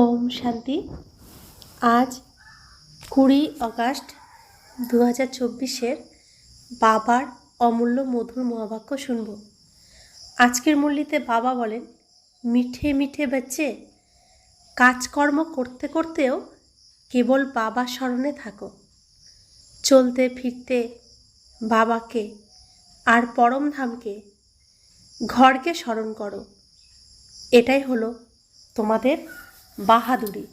ওম শান্তি। আজ 20 আগস্ট 2024 বাবার অমূল্য মধুর মহাবাক্য শুনব। আজকের মুরলিতে বাবা বলেন, মিঠে মিঠে বাচ্চে, কাজকর্ম করতে করতেও কেবল বাবা স্মরণে থাকো। চলতে ফিরতে বাবাকে আর পরমধামকে, ঘরকে স্মরণ করো। এটাই হলো তোমাদের বাহাদুরি।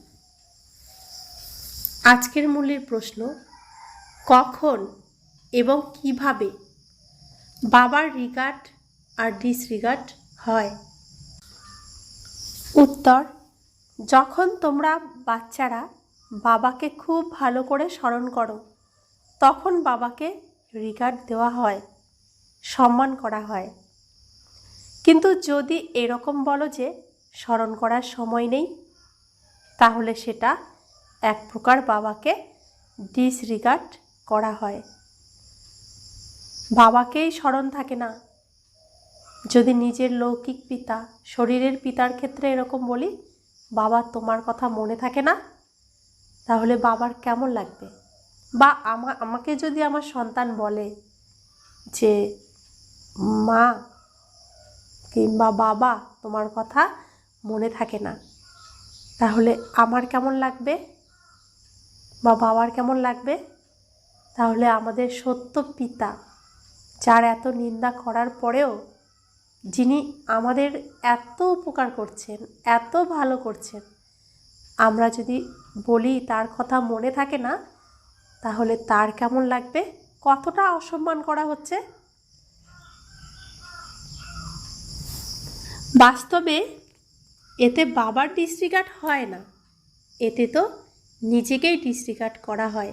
আজকের মূলের প্রশ্ন, কখন এবং কিভাবে বাবার রিগার্ড আর ডিসরিগার্ড হয়? উত্তর, যখন তোমরা বাচ্চারা বাবাকে খুব ভালো করে স্মরণ করো, তখন বাবাকে রিগার্ড দেওয়া হয়, সম্মান করা হয়। কিন্তু যদি এরকম বলো যে স্মরণ করার সময় নেই, তাহলে সেটা এক প্রকার বাবাকে ডিসরিগার্ড করা হয়। বাবাকেই স্মরণ থাকে না। যদি নিজের লৌকিক পিতা, শরীরের পিতার ক্ষেত্রে এরকম বলি, বাবা তোমার কথা মনে থাকে না, তাহলে বাবার কেমন লাগবে? বা আমাকে যদি আমার সন্তান বলে যে মা কিংবা বাবা তোমার কথা মনে থাকে না, তাহলে আমার কেমন লাগবে বা বাবার কেমন লাগবে? তাহলে আমাদের সত্য পিতা, যার এত নিন্দা করার পরেও যিনি আমাদের এত উপকার করছেন, এত ভালো করছেন, আমরা যদি বলি তার কথা মনে থাকে না, তাহলে তার কেমন লাগবে? কতটা অসম্মান করা হচ্ছে। বাস্তবে এতে বাবার ডিসরিগার্ড হয় না, এতে তো নিজেকেই ডিসরিগার্ড করা হয়।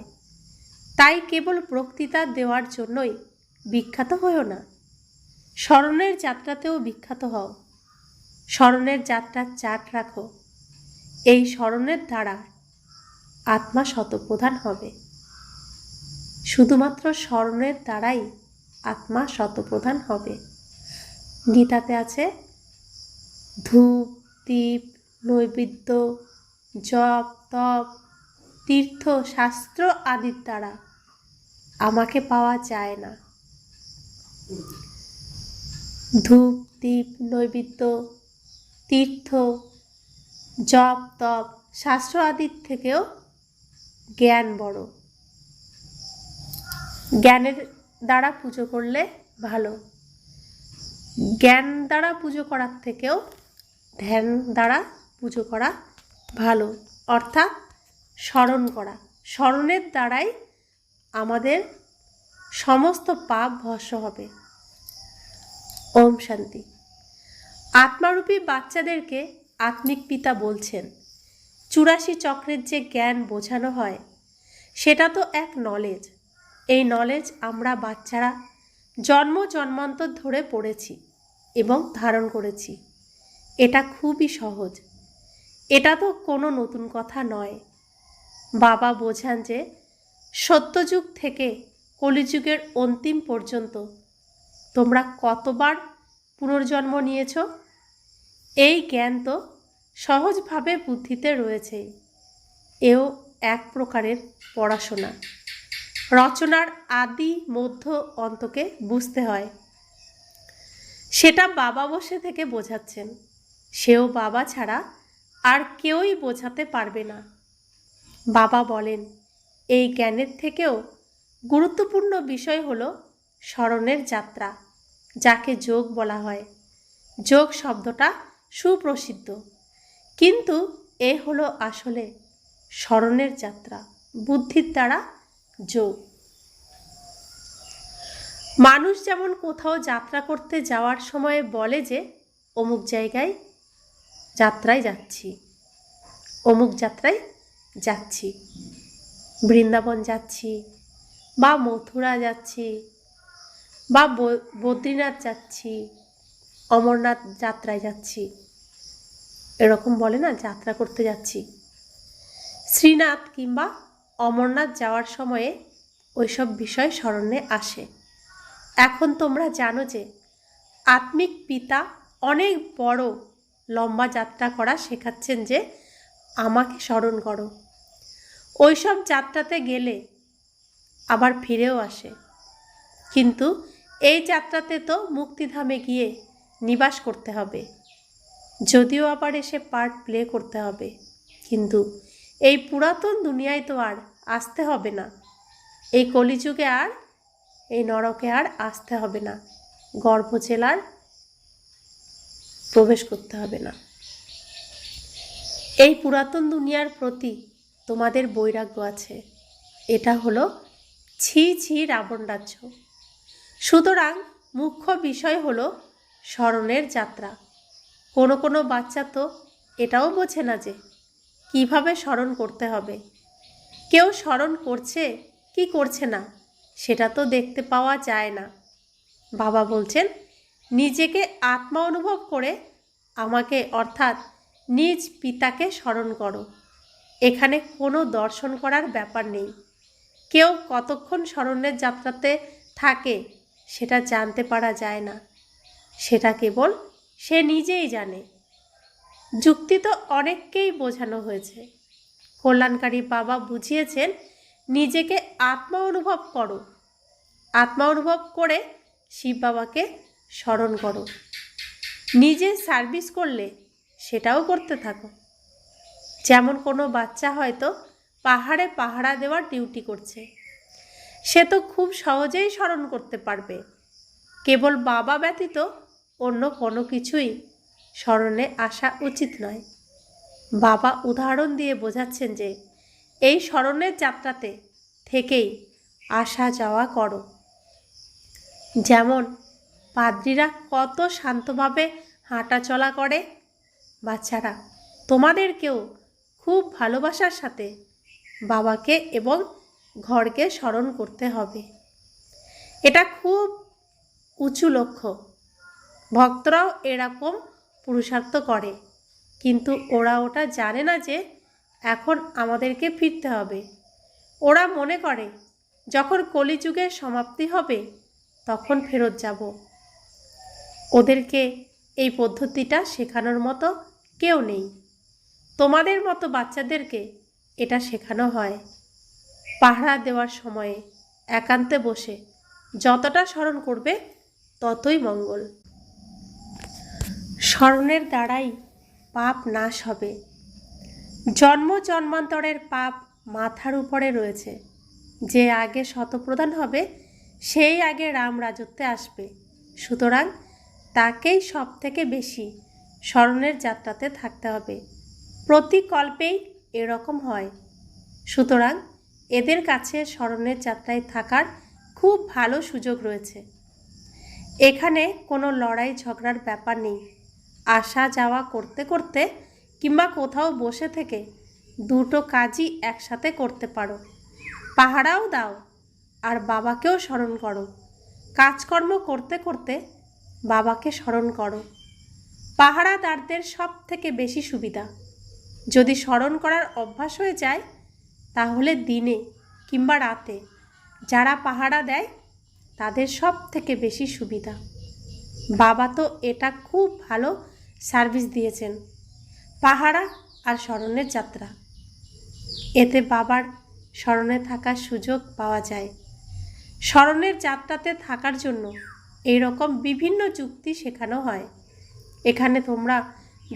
তাই কেবল বক্তৃতা দেওয়ার জন্যই বিখ্যাত হও না, স্মরণের যাত্রাতেও বিখ্যাত হও। স্মরণের যাত্রার চার্ট রাখো। এই স্মরণের দ্বারা আত্মা শতপ্রধান হবে। শুধুমাত্র স্মরণের দ্বারাই আত্মা শতপ্রধান হবে। গীতাতে আছে, ধূপ দীপ নৈবেদ্য জপ তপ তীর্থ শাস্ত্র আদির দ্বারা আমাকে পাওয়া যায় না। ধূপ দীপ নৈবেদ্য তীর্থ জপ তপ শাস্ত্র আদির থেকেও জ্ঞান বড়। জ্ঞানের দ্বারা পুজো করলে ভালো। জ্ঞান দ্বারা পুজো করার থেকেও ধ্যান দ্বারা পুজো করা ভালো, অর্থাৎ স্মরণ করা। স্মরণের দ্বারাই আমাদের সমস্ত পাপ ভস্ম হবে। ওম শান্তি। আত্মারূপী বাচ্চাদেরকে আত্মিক পিতা বলছেন, 84 চক্রের যে জ্ঞান বোঝানো হয়, সেটা তো এক নলেজ। এই নলেজ আমরা বাচ্চারা জন্ম জন্মান্তর ধরে পড়েছি এবং ধারণ করেছি। এটা খুবই সহজ। এটা তো কোনো নতুন কথা নয়। বাবা বোঝান যে সত্যযুগ থেকে কলিযুগের অন্তিম পর্যন্ত তোমরা কতবার পুনর্জন্ম নিয়েছ, এই জ্ঞান তো সহজভাবে বুদ্ধিতে রয়েছেই। এও এক প্রকারের পড়াশোনা। রচনার আদি মধ্য অন্তকে বুঝতে হয়। সেটা বাবা বসে থেকে বোঝাচ্ছেন। সেও বাবা ছাড়া আর কেউই বোঝাতে পারবে না। বাবা বলেন, এই জ্ঞানের থেকেও গুরুত্বপূর্ণ বিষয় হলো স্মরণের যাত্রা, যাকে যোগ বলা হয়। যোগ শব্দটা সুপ্রসিদ্ধ, কিন্তু এ হলো আসলে স্মরণের যাত্রা, বুদ্ধির দ্বারা যোগ। মানুষ যেমন কোথাও যাত্রা করতে যাওয়ার সময় বলে যে অমুক জায়গায় যাত্রায় যাচ্ছি, অমুক যাত্রায় যাচ্ছি, বৃন্দাবন যাচ্ছি বা মথুরা যাচ্ছি বা বদ্রীনাথ যাচ্ছি, অমরনাথ যাত্রায় যাচ্ছি, এরকম বলে না, যাত্রা করতে যাচ্ছি। শ্রীনাথ কিংবা অমরনাথ যাওয়ার সময়ে ওইসব বিষয় স্মরণে আসে। এখন তোমরা জানো যে আত্মিক পিতা অনেক বড় লম্বা যাত্রা করা শেখাচ্ছেন, যে আমাকে স্মরণ করো। ওইসব যাত্রাতে গেলে আবার ফিরেও আসে, কিন্তু এই যাত্রাতে তো মুক্তিধামে গিয়ে নিবাস করতে হবে, যদিও আবার এসে পার্ট প্লে করতে হবে, কিন্তু এই পুরাতন দুনিয়ায় তো আর আসতে হবে না। এই কলিযুগে আর এই নরকে আর আসতে হবে না, গর্ভজেলার প্রবেশ করতে হবে না। এই পুরাতন দুনিয়ার প্রতি তোমাদের বৈরাগ্য আছে, এটা হলো ছি ছি রাবণ রাজ্য। সুতরাং মুখ্য বিষয় হলো স্মরণের যাত্রা। কোনো কোনো বাচ্চা তো এটাও বোঝে না যে কিভাবে স্মরণ করতে হবে। কেউ স্মরণ করছে কি করছে না সেটা তো দেখতে পাওয়া যায় না। বাবা বলছেন, নিজেকে আত্মা অনুভব করে আমাকে অর্থাৎ নিজ পিতাকে স্মরণ করো। এখানে কোনো দর্শন করার ব্যাপার নেই। কেউ কতক্ষণ স্মরণের যাত্রাতে থাকে সেটা জানতে পারা যায় না, সেটা কেবল সে নিজেই জানে। যুক্তি তো অনেককেই বোঝানো হয়েছে। কল্যাণকারী বাবা বুঝিয়েছেন, নিজেকে আত্মা অনুভব করো, আত্মা অনুভব করে শিব বাবাকে স্মরণ করো। নিজে সার্ভিস করলে সেটাও করতে থাকো। যেমন কোনো বাচ্চা হয়তো পাহাড়ে পাহারা দেওয়ার ডিউটি করছে, সে তো খুব সহজেই স্মরণ করতে পারবে। কেবল বাবা ব্যতীত অন্য কোনো কিছুই স্মরণে আসা উচিত নয়। বাবা উদাহরণ দিয়ে বোঝাচ্ছেন যে এই স্মরণের যাত্রাতে থেকেই আসা যাওয়া করো। যেমন পাদ্রীরা কত শান্তভাবে হাঁটা চলা করে, বাচ্চারা তোমাদেরকেও খুব ভালোবাসার সাথে বাবাকে এবং ঘরকে স্মরণ করতে হবে। এটা খুব উঁচু লক্ষ্য। ভক্তরাও এরকম পুরুষার্থ করে, কিন্তু ওরা ওটা জানে না যে এখন আমাদেরকে ফিরতে হবে। ওরা মনে করে যখন কলিযুগের সমাপ্তি হবে তখন ফেরত যাব। ওদেরকে এই পদ্ধতিটা শেখানোর মতো কেউ নেই। তোমাদের মতো বাচ্চাদেরকে এটা শেখানো হয়। পাহারা দেওয়ার সময়ে একান্তে বসে যতটা স্মরণ করবে ততই মঙ্গল। স্মরণের দ্বারাই পাপ নাশ হবে। জন্ম জন্মান্তরের পাপ মাথার উপরে রয়েছে। যে আগে শতপ্রধান হবে সেই আগে রাম রাজত্বে আসবে। সুতরাং তাকেই সব থেকে বেশি স্মরণের যাত্রাতে থাকতে হবে। প্রতি কল্পেই এরকম হয়। সুতরাং এদের কাছে স্মরণের যাত্রায় থাকার খুব ভালো সুযোগ রয়েছে। এখানে কোনো লড়াই ঝগড়ার ব্যাপার নেই। আসা যাওয়া করতে করতে কিংবা কোথাও বসে থেকে দুটো কাজই একসাথে করতে পারো। পাহারাও দাও আর বাবাকেও স্মরণ করো। কাজকর্ম করতে করতে বাবাকে স্মরণ করো। পাহারাদারদের সব থেকে বেশি সুবিধা। যদি স্মরণ করার অভ্যাস হয়ে যায় তাহলে দিনে কিংবা রাতে যারা পাহারা দেয় তাদের সব থেকে বেশি সুবিধা। বাবা তো এটা খুব ভালো সার্ভিস দিয়েছেন, পাহারা আর স্মরণের যাত্রা। এতে বাবার স্মরণে থাকার সুযোগ পাওয়া যায়। স্মরণের যাত্রাতে থাকার জন্য এই রকম বিভিন্ন যুক্তি শেখানো হয়। এখানে তোমরা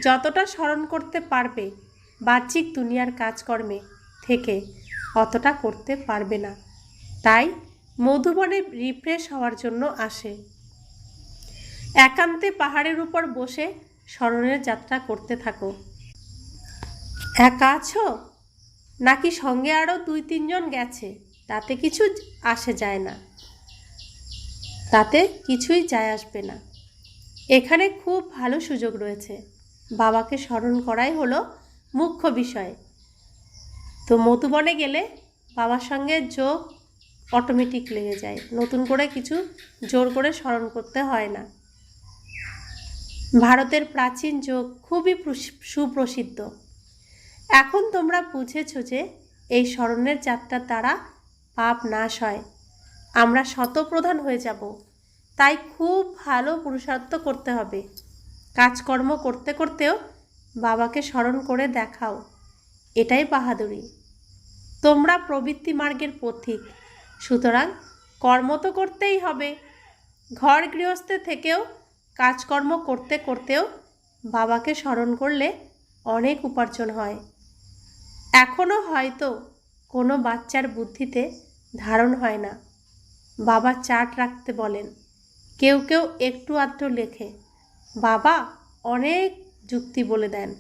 যতটা স্মরণ করতে পারবে বাহ্যিক দুনিয়ার কাজকর্মে থেকে অতটা করতে পারবে না। তাই মধুবনে রিফ্রেশ হওয়ার জন্য আসে। একান্তে পাহাড়ের উপর বসে স্মরণের যাত্রা করতে থাকো। একা আছো নাকি সঙ্গে আরও 2-3 জন গেছে তাতে কিছু আসে যায় না, তাতে কিছুই যায় আসবে না। এখানে খুব ভালো সুযোগ রয়েছে। বাবাকে স্মরণ করাই হলো মুখ্য বিষয়। তো মধুবনে গেলে বাবার সঙ্গে যোগ অটোমেটিক লেগে যায়, নতুন করে কিছু জোর করে স্মরণ করতে হয় না। ভারতের প্রাচীন যোগ খুবই সুপ্রসিদ্ধ। এখন তোমরা বুঝেছো যে এই স্মরণের যাত্রার দ্বারা পাপ নাশ হয়, আমরা শতপ্রধান হয়ে যাব। তাই খুব ভালো পুরুষার্থ করতে হবে। কাজকর্ম করতে করতেও বাবাকে স্মরণ করে দেখাও। এটাই বাহাদুরি। তোমরা প্রবৃত্তি মার্গের পথিক, সুতরাং কর্ম তো করতেই হবে। ঘর গৃহস্থে থেকেও কাজকর্ম করতে করতেও বাবাকে স্মরণ করলে অনেক উপার্জন হয়। এখনও হয়তো কোনো বাচ্চার বুদ্ধিতে ধারণ হয় না। বাবা চার্ট রাখতে বলেন, কেউ কেউ একটু আধটু লেখে, বাবা অনেক যুক্তি বলে দেন।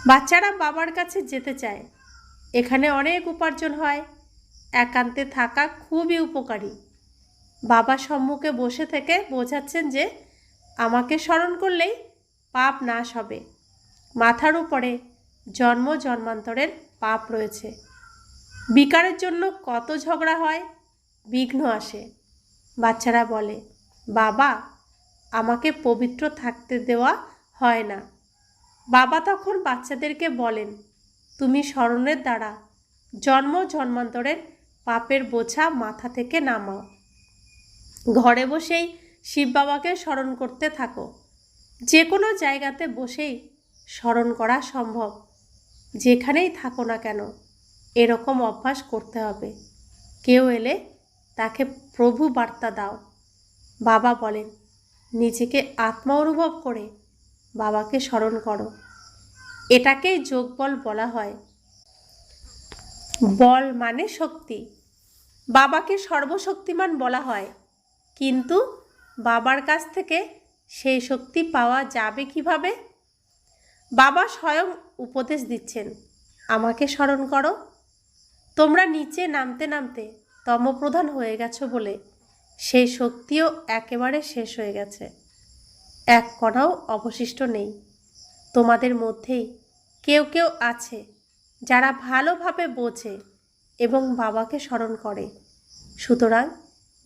বাচ্চারা বাবার কাছে যেতে চায়। এখানে অনেক উপার্জন হয়। একান্তে থাকা খুবই উপকারী। বাবা সম্মুখে বসে থেকে বোঝাচ্ছেন যে আমাকে স্মরণ করলেই পাপ নাশ হবে। মাথার উপরে জন্ম জন্মান্তরের পাপ রয়েছে। বিকারের জন্য কত ঝগড়া হয়, বিঘ্ন আসে। বাচ্চারা বলে, বাবা আমাকে পবিত্র থাকতে দেওয়া হয় না। বাবা তখন বাচ্চাদেরকে বলেন, তুমি স্মরণের দ্বারা জন্ম জন্মান্তরের পাপের বোঝা মাথা থেকে নামাও। ঘরে বসেই শিব বাবাকে স্মরণ করতে থাকো। যে কোনো জায়গাতে বসেই স্মরণ করা সম্ভব। যেখানেই থাকো না কেন এরকম অভ্যাস করতে হবে। কেউ এলে তাকে প্রভু বার্তা দাও। বাবা বলেন, নিজেকে আত্মা অনুভব করে বাবাকে স্মরণ করো। এটাকেই যোগবল বলা হয়। বল মানে শক্তি। বাবাকে সর্বশক্তিমান বলা হয়, কিন্তু বাবার কাছ থেকে সেই শক্তি পাওয়া যাবে কিভাবে? বাবা স্বয়ং উপদেশ দিচ্ছেন, আমাকে স্মরণ করো। তোমরা নিচে নামতে নামতে তমপ্রধান হয়ে গেছো বলে সেই শক্তিও একেবারে শেষ হয়ে গেছে। এক কণাও অবশিষ্ট নেই। তোমাদের মধ্যেই কেউ কেউ আছে যারা ভালোভাবে বোঝে এবং বাবাকে স্মরণ করে। সুতরাং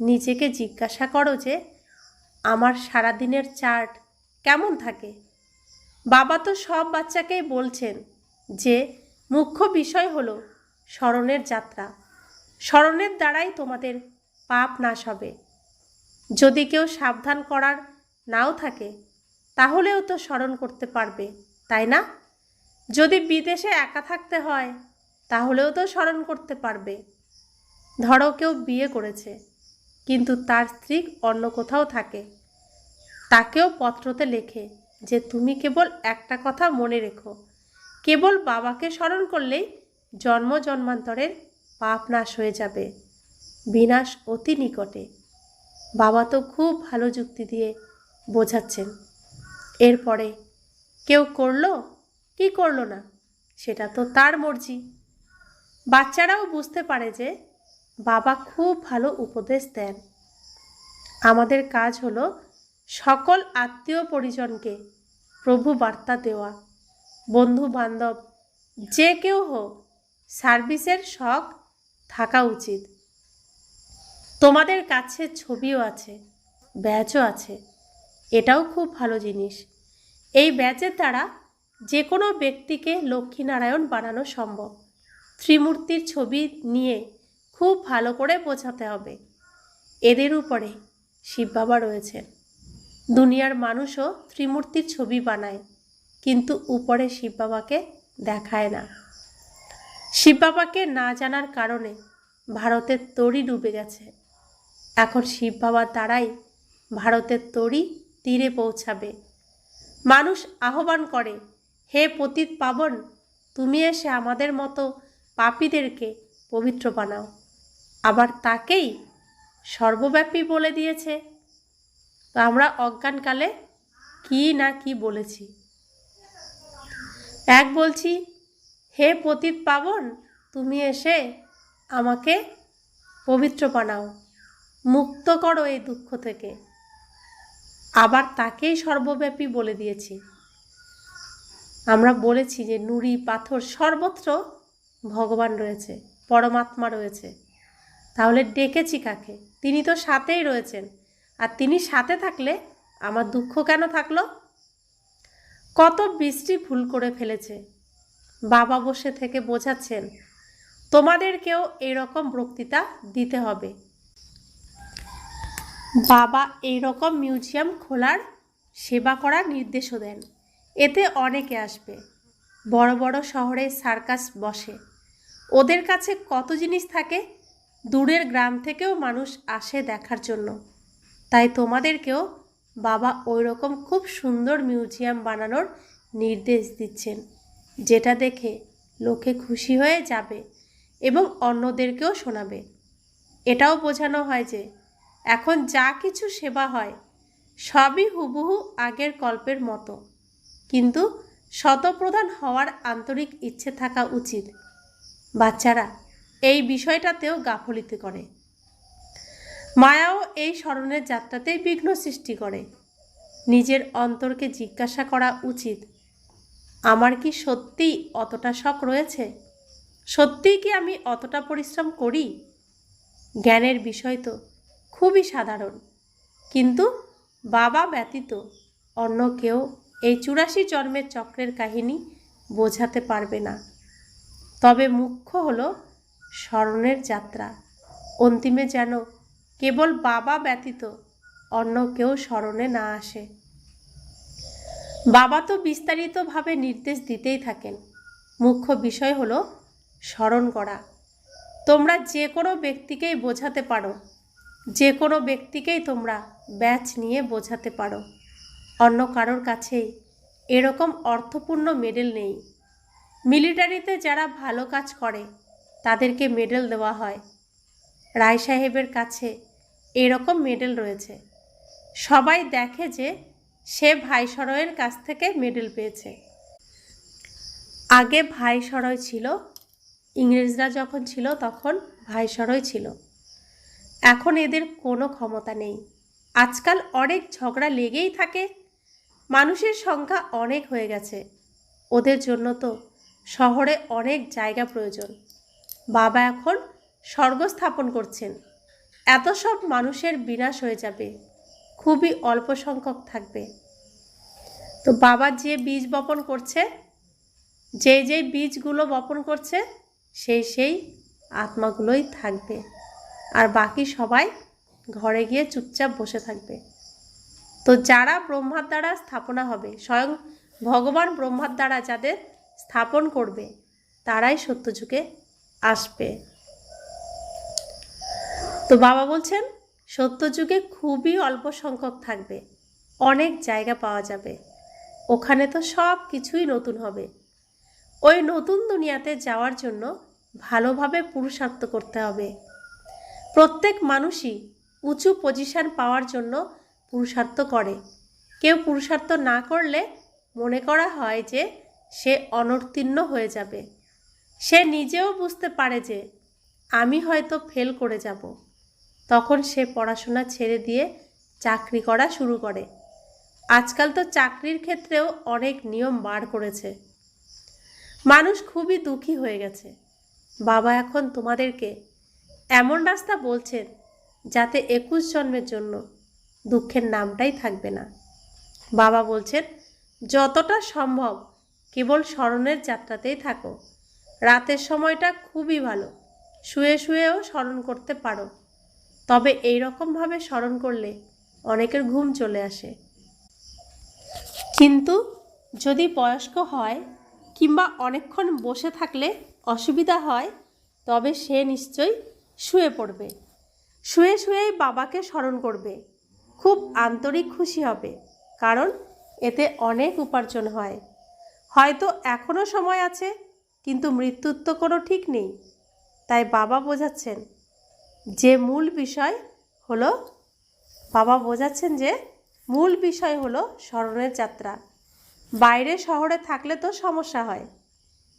নিজেকে জিজ্ঞাসা করো যে আমার সারাদিনের চার্ট কেমন থাকে। বাবা তো সব বাচ্চাকেই বলছেন যে মুখ্য বিষয় হলো স্মরণের যাত্রা। স্মরণের দ্বারাই তোমাদের পাপ নাশ হবে। যদি কেউ সাবধান করার নাও থাকে তাহলেও তো স্মরণ করতে পারবে, তাই না? যদি বিদেশে একা থাকতে হয় তাহলেও তো স্মরণ করতে পারবে। ধরো কেউ বিয়ে করেছে কিন্তু তার স্ত্রী অন্য কোথাও থাকে, তাকেও পত্রতে লেখে যে তুমি কেবল একটা কথা মনে রেখো, কেবল বাবাকে স্মরণ করলেই জন্ম জন্মান্তরের পাপ নাশ হয়ে যাবে, বিনাশ অতি নিকটে। বাবা তো খুব ভালো যুক্তি দিয়ে বোঝাচ্ছেন। এরপরে কেউ করলো কি করলো না সেটা তো তার মর্জি। বাচ্চারাও বুঝতে পারে যে বাবা খুব ভালো উপদেশ দেন। আমাদের কাজ হলো সকল আত্মীয় পরিজনকে প্রভু বার্তা দেওয়া। বন্ধু বান্ধব যে কেউ হোক, সার্ভিসের শখ থাকা উচিত। তোমাদের কাছে ছবিও আছে, ব্যাজও আছে, এটাও খুব ভালো জিনিস। এই ব্যাজের দ্বারা যে কোনো ব্যক্তিকে লক্ষ্মীনারায়ণ বানানো সম্ভব। ত্রিমূর্তির ছবি নিয়ে খুব ভালো করে বোঝাতে হবে। এদের উপরে শিব বাবা রয়েছেন। দুনিয়ার মানুষও ত্রিমূর্তির ছবি বানায়, কিন্তু উপরে শিব বাবাকে দেখায় না। শিব বাবাকে না জানার কারণে ভারতের তরী ডুবে গেছে। এখন শিব বাবার দ্বারাই ভারতের তরী তীরে পৌঁছাবে। মানুষ আহ্বান করে, হে পতিত পাবন, তুমি এসে আমাদের মতো পাপীদেরকে পবিত্র বানাও। আবার তাকেই সর্বব্যাপী বলে দিয়েছে। তো আমরা অজ্ঞানকালে কি না কি বলেছি। এক বলছি, হে পতিত পাবন, তুমি এসে আমাকে পবিত্র বানাও, মুক্ত করো এই দুঃখ থেকে। আবার তাকেই সর্বব্যাপী বলে দিয়েছি। আমরা বলেছি যে নুড়ি পাথর সর্বত্র ভগবান রয়েছে, পরমাত্মা রয়েছে। তাহলে ডেকেছি কাকে? তিনি তো সাথেই রয়েছেন। আর তিনি সাথে থাকলে আমার দুঃখ কেন থাকলো? কত বৃষ্টি ভুল করে ফেলেছে। বাবা বসে থেকে বোঝাচ্ছেন, তোমাদেরকেও এরকম বক্তৃতা দিতে হবে। বাবা এইরকম মিউজিয়াম খোলার, সেবা করার নির্দেশও দেন। এতে অনেকে আসবে। বড় বড় শহরে সার্কাস বসে, ওদের কাছে কত জিনিস থাকে, দূরের গ্রাম থেকেও মানুষ আসে দেখার জন্য। তাই তোমাদেরকেও বাবা ওই রকম খুব সুন্দর মিউজিয়াম বানানোর নির্দেশ দিচ্ছেন, যেটা দেখে লোকে খুশি হয়ে যাবে এবং অন্যদেরকেও শোনাবে। এটাও বোঝানো হয় যে এখন যা কিছু সেবা হয় সবই হুবহু আগের কল্পের মতো, কিন্তু শতপ্রধান হওয়ার আন্তরিক ইচ্ছে থাকা উচিত। বাচ্চারা এই বিষয়টাতেও গাফলিতে করে। মায়াও এই স্মরণের যাত্রাতেই বিঘ্ন সৃষ্টি করে। নিজের অন্তরকে জিজ্ঞাসা করা উচিত, আমার কি সত্যিই অতটা শখ রয়েছে? সত্যিই কি আমি অতটা পরিশ্রম করি? জ্ঞানের বিষয় তো খুবই সাধারণ, কিন্তু বাবা ব্যতীত অন্য কেউ এই 84 জন্মের চক্রের কাহিনী বোঝাতে পারবে না। তবে মুখ্য হলো স্মরণের যাত্রা, অন্তিমে যেন কেবল বাবা ব্যতীত অন্য কেউ স্মরণে না আসে। বাবা তো বিস্তারিতভাবে নির্দেশ দিতেই থাকেন, মুখ্য বিষয় হলো স্মরণ করা। তোমরা যে কোনো ব্যক্তিকেই বোঝাতে পারো, যে কোনো ব্যক্তিকেই তোমরা ব্যাচ নিয়ে বোঝাতে পারো। অন্য কারোর কাছেই এরকম অর্থপূর্ণ মেডেল নেই। মিলিটারিতে যারা ভালো কাজ করে তাদেরকে মেডেল দেওয়া হয়। রায় সাহেবের কাছে এরকম মেডেল রয়েছে। সবাই দেখে যে সে ভাইসরয়ের কাছ থেকে মেডেল পেয়েছে। আগে ভাইসরয় ছিল, ইংরেজরা যখন ছিল তখন ভাইসরয় ছিল। এখন এদের কোনো ক্ষমতা নেই। আজকাল অনেক ঝগড়া লেগেই থাকে। মানুষের সংখ্যা অনেক হয়ে গেছে, ওদের জন্য তো শহরে অনেক জায়গা প্রয়োজন। বাবা এখন স্বর্গ স্থাপন করছেন। এত সব মানুষের বিনাশ হয়ে যাবে, খুবই অল্প সংখ্যক থাকবে। তো বাবা যে বীজ বপন করছে, যেই বীজগুলো বপন করছে সেই আত্মাগুলোই থাকবে, আর বাকি সবাই ঘরে গিয়ে চুপচাপ বসে থাকবে। তো যারা ব্রহ্মার দ্বারা স্থাপনা হবে, স্বয়ং ভগবান ব্রহ্মার দ্বারা যাদের স্থাপন করবে, তারাই সত্যযুগে আসবে। তো বাবা বলছেন সত্যযুগে খুবই অল্প সংখ্যক থাকবে, অনেক জায়গা পাওয়া যাবে, ওখানে তো সব কিছুই নতুন হবে। ওই নতুন দুনিয়াতে যাওয়ার জন্য ভালোভাবে পুরুষার্থ করতে হবে। প্রত্যেক মানুষই উঁচু পজিশন পাওয়ার জন্য পুরুষার্থ করে। কেউ পুরুষার্থ না করলে মনে করা হয় যে সে অনুত্তীর্ণ হয়ে যাবে। সে নিজেও বুঝতে পারে যে আমি হয়তো ফেল করে যাব, তখন সে পড়াশোনা ছেড়ে দিয়ে চাকরি করা শুরু করে। আজকাল তো চাকরির ক্ষেত্রেও অনেক নিয়ম বার করেছে। মানুষ খুবই দুঃখী হয়ে গেছে। বাবা এখন তোমাদেরকে এমন রাস্তা বলছেন যাতে 21 জন্মের জন্য দুঃখের নামটাই থাকবে না। বাবা বলছেন যতটা সম্ভব কেবল স্মরণের যাত্রাতেই থাকো। রাতের সময়টা খুবই ভালো, শুয়ে শুয়েও স্মরণ করতে পারো। তবে এই রকমভাবে স্মরণ করলে অনেকের ঘুম চলে আসে। কিন্তু যদি বয়স্ক হয় কিংবা অনেকক্ষণ বসে থাকলে অসুবিধা হয়, তবে সে নিশ্চয়ই শুয়ে পড়বে। শুয়ে শুয়েই বাবাকে স্মরণ করবে, খুব আন্তরিক খুশি হবে, কারণ এতে অনেক উপার্জন হয়। হয়তো এখনও সময় আছে, কিন্তু মৃত্যুর তো কোনো ঠিক নেই। তাই বাবা বোঝাচ্ছেন যে মূল বিষয় হলো স্মরণের যাত্রা। বাইরে শহরে থাকলে তো সমস্যা হয়,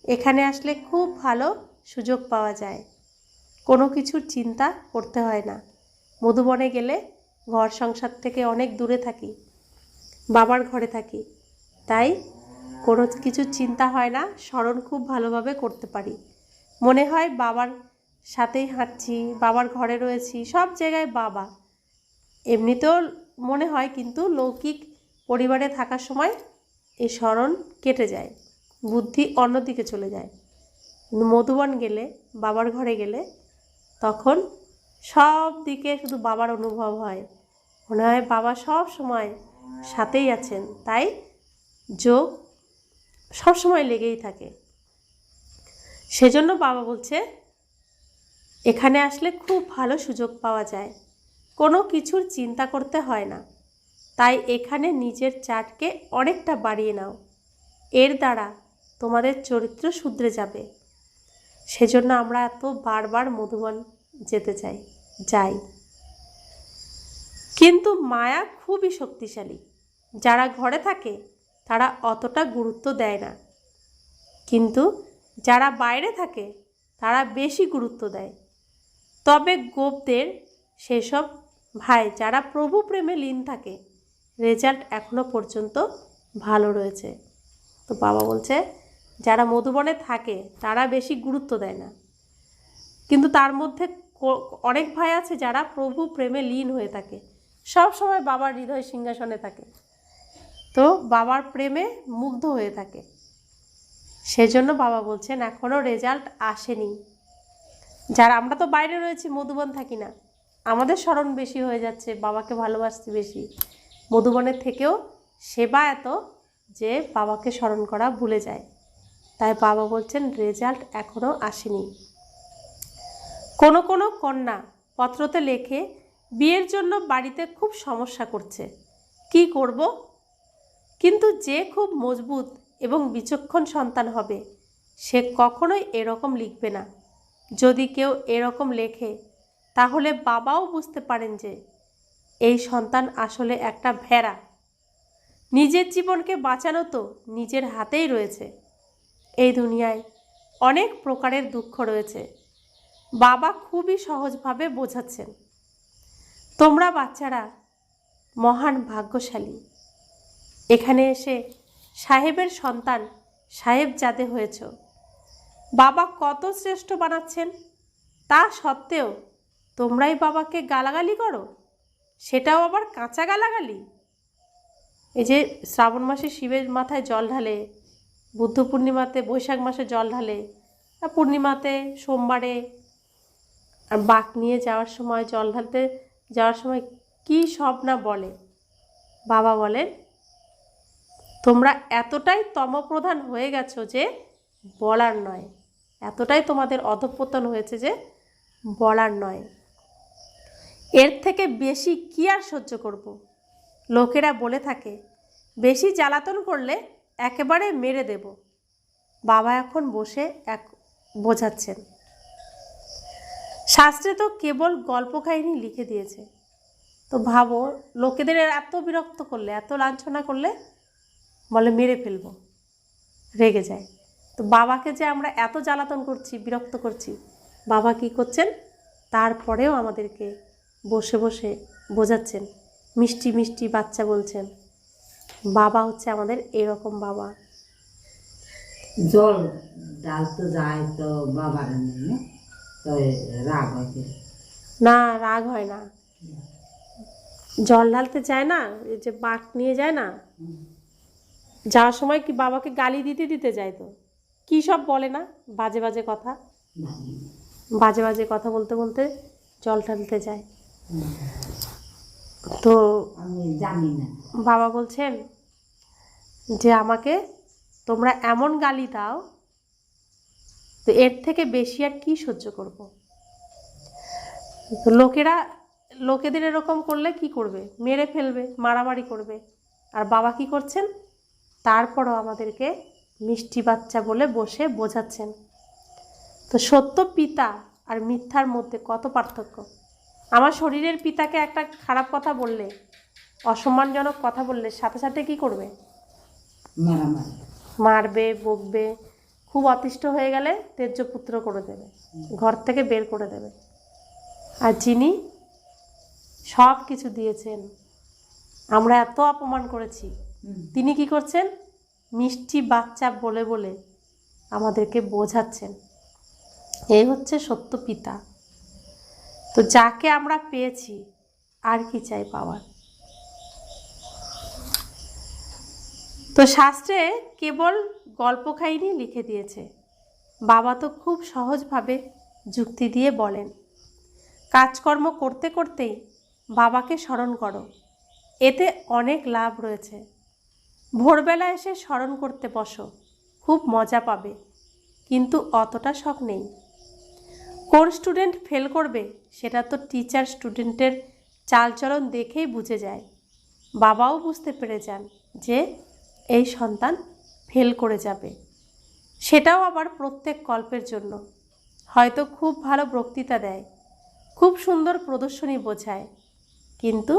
এখানে আসলে খুব ভালো সুযোগ পাওয়া যায়। কোনো কিছুর চিন্তা করতে হয় না। মধুবনে গেলে ঘর সংসার থেকে অনেক দূরে থাকি, বাবার ঘরে থাকি, তাই কোনো কিছুর চিন্তা হয় না, স্মরণ খুব ভালোভাবে করতে পারি। মনে হয় বাবার সাথেই হাঁটছি, বাবার ঘরে রয়েছি, সব জায়গায় বাবা। এমনিতেও মনে হয়, কিন্তু লৌকিক পরিবারে থাকার সময় এই স্মরণ কেটে যায়, বুদ্ধি অন্যদিকে চলে যায়। মধুবন গেলে, বাবার ঘরে গেলে, তখন সব দিকে শুধু বাবার অনুভব হয়, মনে হয় বাবা সব সময় সাথেই আছেন। তাই যোগ সবসময় লেগেই থাকে। সেজন্য বাবা বলছে এখানে আসলে খুব ভালো সুযোগ পাওয়া যায়, কোনো কিছুর চিন্তা করতে হয় না। তাই এখানে নিজের চাটকে অনেকটা বাড়িয়ে নাও, এর দ্বারা তোমাদের চরিত্র শুধরে যাবে। সেজন্য আমরা এত বারবার মধুবন যেতে যাই। কিন্তু মায়া খুবই শক্তিশালী। যারা ঘরে থাকে তারা অতটা গুরুত্ব দেয় না, কিন্তু যারা বাইরে থাকে তারা বেশি গুরুত্ব দেয়। তবে গোপদের সেসব ভাই যারা প্রভু প্রেমে লীন থাকে, রেজাল্ট এখনো পর্যন্ত ভালো রয়েছে। তো বাবা বলছে যারা মধুবনে থাকে তারা বেশি গুরুত্ব দেয় না, কিন্তু তার মধ্যে অনেক ভাই আছে যারা প্রভু প্রেমে লীন হয়ে থাকে, সব সময় বাবার হৃদয় সিংহাসনে থাকে, তো বাবার প্রেমে মুগ্ধ হয়ে থাকে। সেজন্য বাবা বলছেন এখনও রেজাল্ট আসেনি। যারা আমরা তো বাইরে রয়েছি, মধুবন থাকি না, আমাদের স্মরণ বেশি হয়ে যাচ্ছে, বাবাকে ভালোবাসতে বেশি। মধুবনের থেকেও সেবা এত যে বাবাকে স্মরণ করা ভুলে যায়। তাই বাবা বলছেন রেজাল্ট এখনও আসেনি। কোনো কোনো কন্যা পত্রতে লেখে বিয়ের জন্য বাড়িতে খুব সমস্যা করছে, কি করব? কিন্তু যে খুব মজবুত এবং বিচক্ষণ সন্তান হবে সে কখনোই এরকম লিখবে না। যদি কেউ এরকম লেখে তাহলে বাবাও বুঝতে পারেন যে এই সন্তান আসলে একটা ভেড়া। নিজের জীবনকে বাঁচানো তো নিজের হাতেই রয়েছে। এই দুনিয়ায় অনেক প্রকারের দুঃখ রয়েছে, বাবা খুবই সহজভাবে বোঝাচ্ছেন। তোমরা বাচ্চারা মহান ভাগ্যশালী, এখানে এসে সাহেবের সন্তান সাহেবজাদে হয়েছ। বাবা কত শ্রেষ্ঠ বানাচ্ছেন, তা সত্ত্বেও তোমরাই বাবাকে গালাগালি করো, সেটাও আবার কাঁচা গালাগালি। এই যে শ্রাবণ মাসে শিবের মাথায় জল ঢালে, বুদ্ধ পূর্ণিমাতে বৈশাখ মাসে জল ঢালে, পূর্ণিমাতে সোমবারে, আর বাঁক নিয়ে যাওয়ার সময় জল ঢালতে যাওয়ার সময় কি সব না বলে। বাবা বলেন তোমরা এতটাই তমপ্রধান হয়ে গেছো যে বলার নয়, এতটাই তোমাদের অধঃপতন হয়েছে যে বলার নয়। এর থেকে বেশি কি আর সহ্য করব? লোকেরা বলে থাকে বেশি জ্বালাতন করলে একেবারে মেরে দেব। বাবা এখন বসে বোঝাচ্ছেন। শাস্ত্রে তো কেবল গল্প কাহিনী লিখে দিয়েছে। তো ভাবো লোকেদের এত বিরক্ত করলে, এত লাঞ্ছনা করলে বলে মেরে ফেলবো, রেগে যায়। তো বাবাকে যে আমরা এত জ্বালাতন করছি, বিরক্ত করছি, বাবা কি করছেন? তারপরেও আমাদেরকে বসে বসে বোঝাচ্ছেন, মিষ্টি মিষ্টি বাচ্চা বলছেন। বাবা হচ্ছে আমাদের এরকম বাবা। জল ডালতে যায় তো বাবার তো রাগ হয় না, রাগ হয় না। জল ঢালতে যায় না, এই যে বাঁক নিয়ে যায় না, যাওয়ার সময় কি বাবাকে গালি দিতে দিতে যায়, তো কি সব বলে না, বাজে বাজে কথা, বাজে বাজে কথা বলতে বলতে জল ঢালতে যায়। তো আমি জানি না। বাবা বলছেন যে আমাকে তোমরা এমন গালি দাও, তো এর থেকে বেশি আর কি সহ্য করব? তো লোকেদের এরকম করলে কি করবে? মেরে ফেলবে, মারামারি করবে। আর বাবা কি করছেন? তারপরও আমাদেরকে মিষ্টি বাচ্চা বলে বসে বোঝাচ্ছেন। তো সত্য পিতা আর মিথ্যার মধ্যে কত পার্থক্য। আমার শরীরের পিতাকে একটা খারাপ কথা বললে, অসম্মানজনক কথা বললে সাথে সাথে কি করবে? মারবে, বকবে, খুব অতিষ্ঠ হয়ে গেলে ত্যায্যপুত্র করে দেবে, ঘর থেকে বের করে দেবে। আর যিনি সব কিছু দিয়েছেন, আমরা এত অপমান করেছি, তিনি কি করছেন? মিষ্টি বাচ্চা বলে বলে আমাদেরকে বোঝাচ্ছেন। এই হচ্ছে সত্য পিতা। তো যাকে আমরা পেয়েছি আর কি চাই পাওয়ার? তো শাস্ত্রে কেবল গল্প কাহিনী লিখে দিয়েছে। বাবা তো খুব সহজভাবে যুক্তি দিয়ে বলেন, কাজকর্ম করতে করতেই বাবাকে স্মরণ করো, এতে অনেক লাভ রয়েছে। ভোরবেলা এসে স্মরণ করতে বসো, খুব মজা পাবে, কিন্তু অতটা শখ নেই। কোন স্টুডেন্ট ফেল করবে সেটা তো টিচার স্টুডেন্টের চালচলন দেখেই বুঝে যায়। বাবাও বুঝতে পেরে যান যে এই সন্তান ফেল করে যাবে, সেটাও আবার প্রত্যেক গল্পের জন্য। হয়তো খুব ভালো বক্তৃতা দেয়, খুব সুন্দর প্রদর্শনী বোঝায়, কিন্তু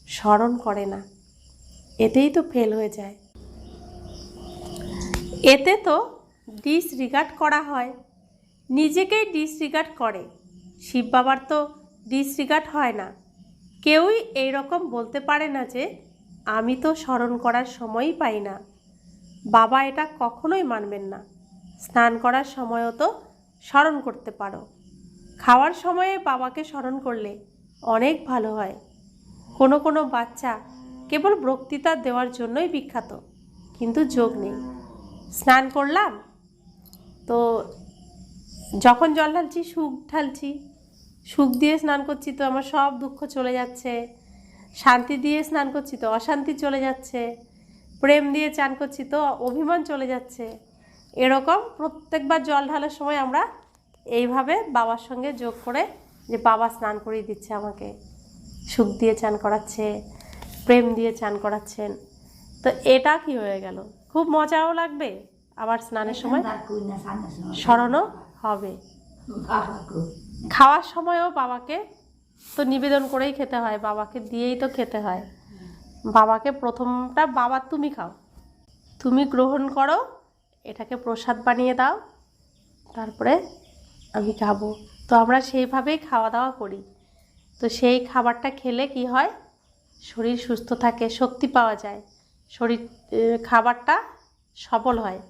স্মরণ করে না, এতেই তো ফেল হয়ে যায়। এতে তো ডিসরিগার্ড করা হয়, নিজেকেই ডিসরিগার্ড করে। শিব বাবার তো ডিসরিগার্ড হয় না। কেউই এই রকম বলতে পারে না যে আমি তো স্মরণ করার সময়ই পাই না। বাবা এটা কখনোই মানবেন না। স্নান করার সময়ও তো স্মরণ করতে পারো। খাওয়ার সময়ে বাবাকে স্মরণ করলে অনেক ভালো হয়। কোনো কোনো বাচ্চা কেবল বক্তৃতা দেওয়ার জন্যই বিখ্যাত, কিন্তু যোগ নেই। স্নান করলাম তো যখন জল ঢালছি সুখ ঢালছি, সুখ দিয়ে স্নান করছি তো আমার সব দুঃখ চলে যাচ্ছে, শান্তি দিয়ে স্নান করছি তো অশান্তি চলে যাচ্ছে, প্রেম দিয়ে চান করছি তো অভিমান চলে যাচ্ছে। এরকম প্রত্যেকবার জল ঢালার সময় আমরা এইভাবে বাবার সঙ্গে যোগ করে যে বাবা স্নান করিয়ে দিচ্ছে আমাকে, সুখ দিয়ে চান করাচ্ছে, প্রেম দিয়ে চান করাচ্ছেন। তো এটা কি হয়ে গেল, খুব মজাও লাগবে, আবার স্নানের সময় স্মরণও হবে। খাওয়ার সময়ও বাবাকে তো নিবেদন করেই খেতে হয়, বাবাকে দিয়েই তো খেতে হয়। বাবাকে প্রথমটা বাবা তুমি খাও, তুমি গ্রহণ করো, এটাকে প্রসাদ বানিয়ে দাও, তারপরে আমি খাবো। তো আমরা সেইভাবেই খাওয়া দাওয়া করি। তো সেই খাবারটা খেলে কি হয়, শরীর সুস্থ থাকে, শক্তি পাওয়া যায়, শরীর খাবারটা সবল হয়।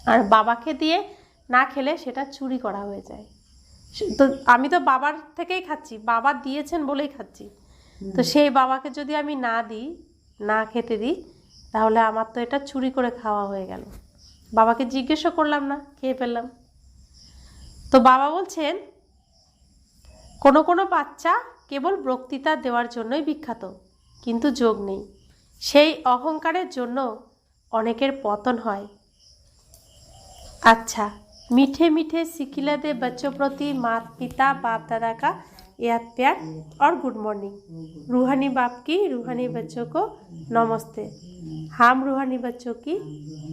আর বাবাকে দিয়ে না খেলে সেটা চুরি করা হয়ে যায়। তো আমি তো বাবার থেকেই খাচ্ছি, বাবা দিয়েছেন বলেই খাচ্ছি। তো সেই বাবাকে যদি আমি না দিই, না খেতে দিই, তাহলে আমার তো এটা চুরি করে খাওয়া হয়ে গেল। বাবাকে জিজ্ঞেসও করলাম না, খেয়ে ফেললাম। তো বাবা বলছেন কোনো কোনো বাচ্চা কেবল বক্তৃতা দেওয়ার জন্যই বিখ্যাত, কিন্তু যোগ নেই। সেই অহংকারের জন্য অনেকের পতন হয়। अच्छा, मीठे मीठे सिखिला दे बच्चों प्रति माता पिता बाप दादा का याद प्यार और गुड मॉर्निंग। रूहानी बाप की रूहानी बच्चों को नमस्ते। हम रूहानी बच्चों की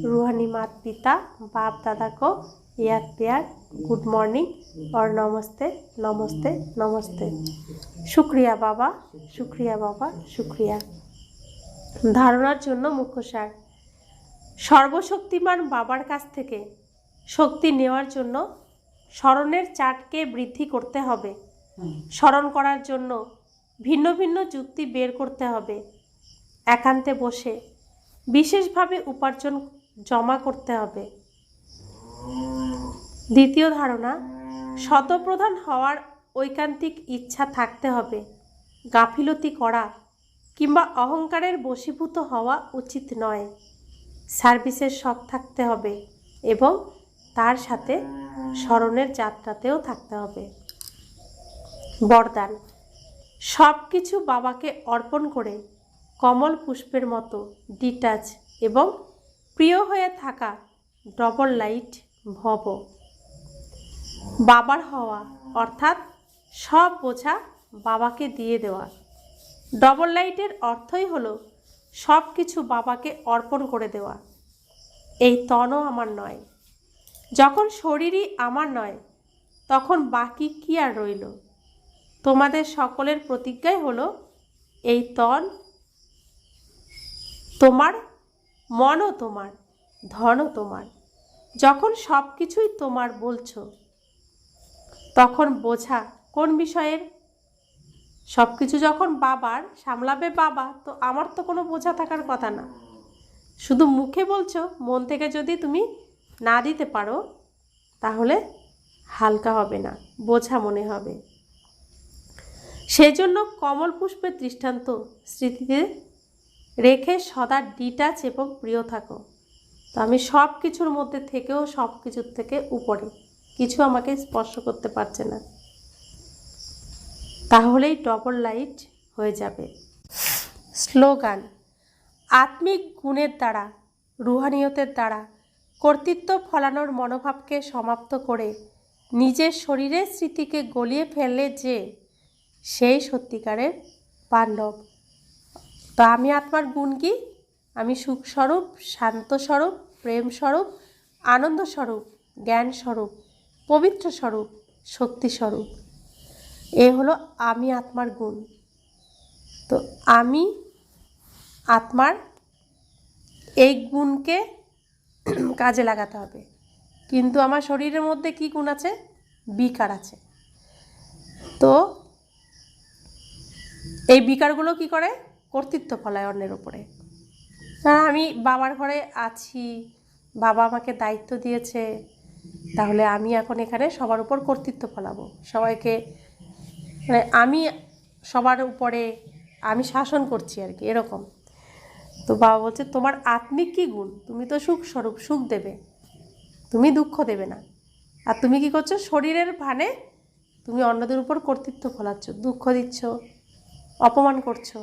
रूहानी माता पिता बाप दादा को याद प्यार, गुड मॉर्निंग और नमस्ते नमस्ते नमस्ते। शुक्रिया बाबा, शुक्रिया बाबा, शुक्रिया। धारणार जन्य मुख्यसार, सर्वशक्तिमान बाबार काछ थेके शक्ति नेওয়ার জন্য স্মরণের চাটকে বৃদ্ধি করতে হবে। স্মরণ করার জন্য ভিন্ন ভিন্ন যুক্তি বের করতে হবে। একান্তে বসে বিশেষভাবে উপার্জন জমা করতে হবে। দ্বিতীয় ধারণা, শতপ্রধান হওয়ার ঐকান্তিক ইচ্ছা থাকতে হবে। গাফিলতি করা কিংবা অহংকারের বশীভূত হওয়া উচিত নয়। সার্ভিসের শখ থাকতে হবে এবং তার সাথে স্মরণের যাত্রাতেও থাকতে হবে। বরদান, সব কিছু বাবাকে অর্পণ করে কমল পুষ্পের মতো ডিটাচ এবং প্রিয় হয়ে থাকা ডবল লাইট ভব। বাবার হওয়া অর্থাৎ সব বোঝা বাবাকে দিয়ে দেওয়া। ডবল লাইটের অর্থই হলো সব কিছু বাবাকে অর্পণ করে দেওয়া। এই তনও আমার নয়। যখন শরীরই আমার নয়, তখন বাকি কি আর রইল? তোমাদের সকলের প্রতিজ্ঞাই হলো এই তন তোমার, মনও তোমার, ধনও তোমার। যখন সব কিছুই তোমার বলছো, তখন বোঝা কোন বিষয়ের? সব কিছু যখন বাবার, সামলাবে বাবা, তো আমার তো কোনো বোঝা থাকার কথা না। শুধু মুখে বলছো, মন থেকে যদি তুমি না দিতে পারো, তাহলে হালকা হবে না, বোঝা মনে হবে। সেজন্য কমল পুষ্পের দৃষ্টান্ত স্মৃতিতে রেখে সদা ডিটাচ এবং প্রিয় থাকো। তো আমি সব কিছুর মধ্যে থেকেও সব কিছুর থেকে উপরে, কিছু আমাকে স্পর্শ করতে পারছে না, তাহলেই ডবল লাইট হয়ে যাবে। স্লোগান, আত্মিক গুণের দ্বারা, রুহানিয়তের দ্বারা কর্তৃত্ব ফলানোর মনোভাবকে সমাপ্ত করে নিজের শরীরের স্মৃতিকে গলিয়ে ফেলে যে, সেই সত্যিকারের পাণ্ডব। তো আমি আত্মার গুণ কি? আমি সুখস্বরূপ, শান্তস্বরূপ, প্রেমস্বরূপ, আনন্দস্বরূপ, জ্ঞানস্বরূপ, পবিত্র স্বরূপ, শক্তিস্বরূপ। এ হলো আমি আত্মার গুণ। তো আমি আত্মার এই গুণকে কাজে লাগাতে হবে। কিন্তু আমার শরীরের মধ্যে কি গুণ আছে? বিকার আছে। তো এই বিকারগুলো কি করে? কর্তৃত্ব ফলায় অন্যের উপরে। আমি বাবার ঘরে আছি, বাবা আমাকে দায়িত্ব দিয়েছে, তাহলে আমি এখন এখানে সবার উপর কর্তৃত্ব ফলাবো, সবাইকে মানে আমি সবার উপরে আমি শাসন করছি আর কি, এরকম। তো বাবা বলছে তোমার আত্মিক কী গুণ? তুমি তো সুখ স্বরূপ, সুখ দেবে, তুমি দুঃখ দেবে না। আর তুমি কি করছো? শরীরের ভানে তুমি অন্যদের উপর কর্তৃত্ব ফলাচ্ছ, দুঃখ দিচ্ছ, অপমান করছো।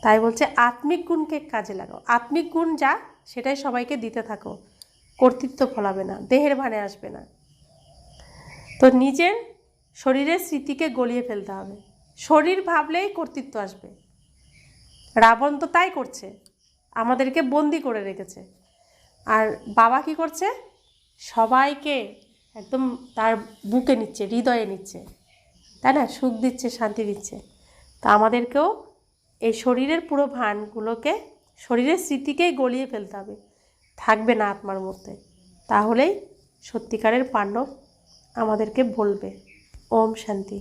তাই বলছে আত্মিক গুণকে কাজে লাগাও। আত্মিক গুণ যা, সেটাই সবাইকে দিতে থাকো, কর্তৃত্ব ফলাবে না, দেহের ভানে আসবে না। তো নিজের শরীরের স্মৃতিকে গলিয়ে ফেলতে হবে। শরীর ভাবলেই কর্তৃত্ব আসবে। রাবণ তো তাই করছে, আমাদেরকে বন্দি করে রেখেছে। আর বাবা কি করছে? সবাইকে একদম তার বুকে নিচ্ছে, হৃদয়ে নিচ্ছে, তাই না? সুখ দিচ্ছে, শান্তি দিচ্ছে। তা আমাদেরকেও এই শরীরের পুরো ভানগুলোকে, শরীরের স্মৃতিকেই গলিয়ে ফেলতে হবে, থাকবে না আত্মার মধ্যে। তাহলেই সত্যিকারের পাণ্ডব আমাদেরকে বলবে। ওম শান্তি।